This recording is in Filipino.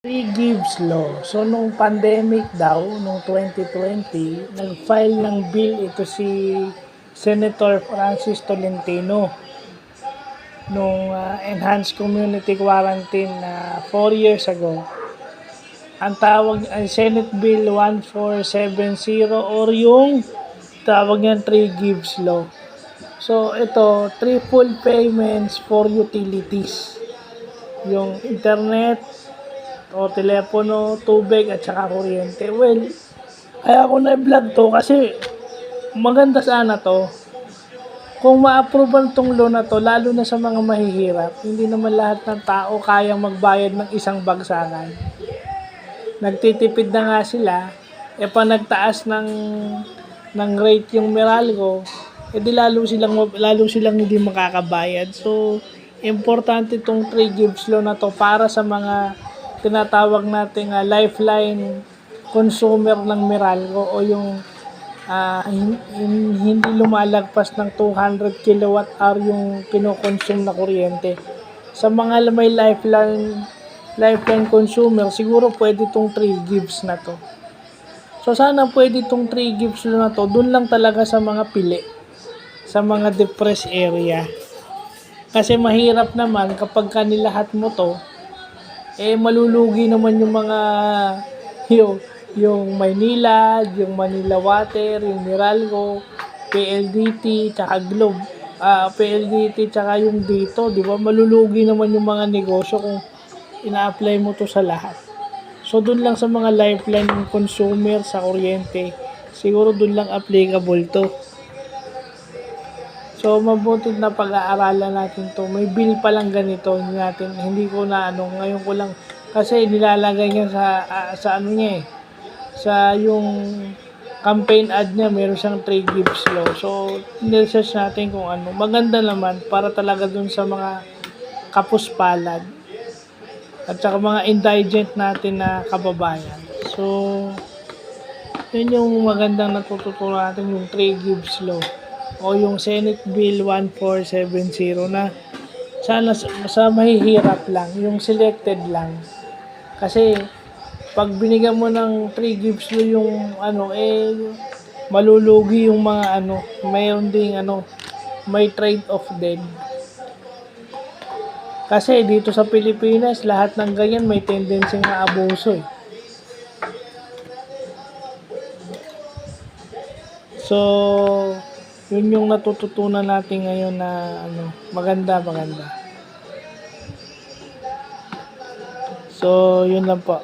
Free Gibbs Law. So, nung pandemic daw, nung 2020, nag-file ng bill ito si Senator Francis Tolentino nung Enhanced Community Quarantine na 4 years ago. Ang tawag ay Senate Bill 1470 or yung tawag niyan 3 Gibbs Law. So, ito, triple payments for utilities. Yung internet, o telepono, tubig at saka kuryente. Well, kaya ako na-vlog to kasi maganda sana to. Kung ma-approve tong law na to, lalo na sa mga mahihirap, hindi naman lahat ng tao kayang magbayad ng isang bagsakan. Nagtitipid na nga sila, pa nagtaas ng rate yung Meralco, di lalo silang hindi makakabayad. So, importante itong 3 Gibbs Law na to para sa mga tinatawag nating lifeline consumer ng Meralco o yung hindi lumalagpas ng 200 kilowatt hour yung kinokonsume na kuryente. Sa mga may lifeline consumer, siguro pwede itong 3 Gibbs na to. So sana pwede itong 3 Gibbs na to, dun lang talaga sa mga pili, sa mga depressed area. Kasi mahirap naman kapag kanilahat mo to, malulugi naman yung mga yung Maynila, yung Manila Water, yung Meralco, PLDT, tsaka Globe. PLDT tsaka yung dito, di ba? Malulugi naman yung mga negosyo kung ina-apply mo to sa lahat. So, dun lang sa mga lifeline consumer sa kuryente, siguro dun lang applicable to. So, mabuti na pag-aaralan natin to. May bill pa lang ganito natin. Hindi ko na ngayon ko lang kasi nilalagay niya sa ano niya sa yung campaign ad niya, meron siyang 3 Gibbs Law. So, niresearch natin kung ano. Maganda naman para talaga dun sa mga kapuspalad at saka mga indigent natin na kababayan. So, yun yung magandang natututunan natin, yung 3 Gibbs Law o yung Senate Bill 1470 na sana sa mahihirap lang, yung selected lang. Kasi pag binigyan mo ng 3 Gibbs Law yung malulugi yung mga mayroon ding may trade-off din. Kasi dito sa Pilipinas, lahat ng ganyan may tendency na abuso eh. So, yun yung natututunan natin ngayon na maganda. So, yun lang po.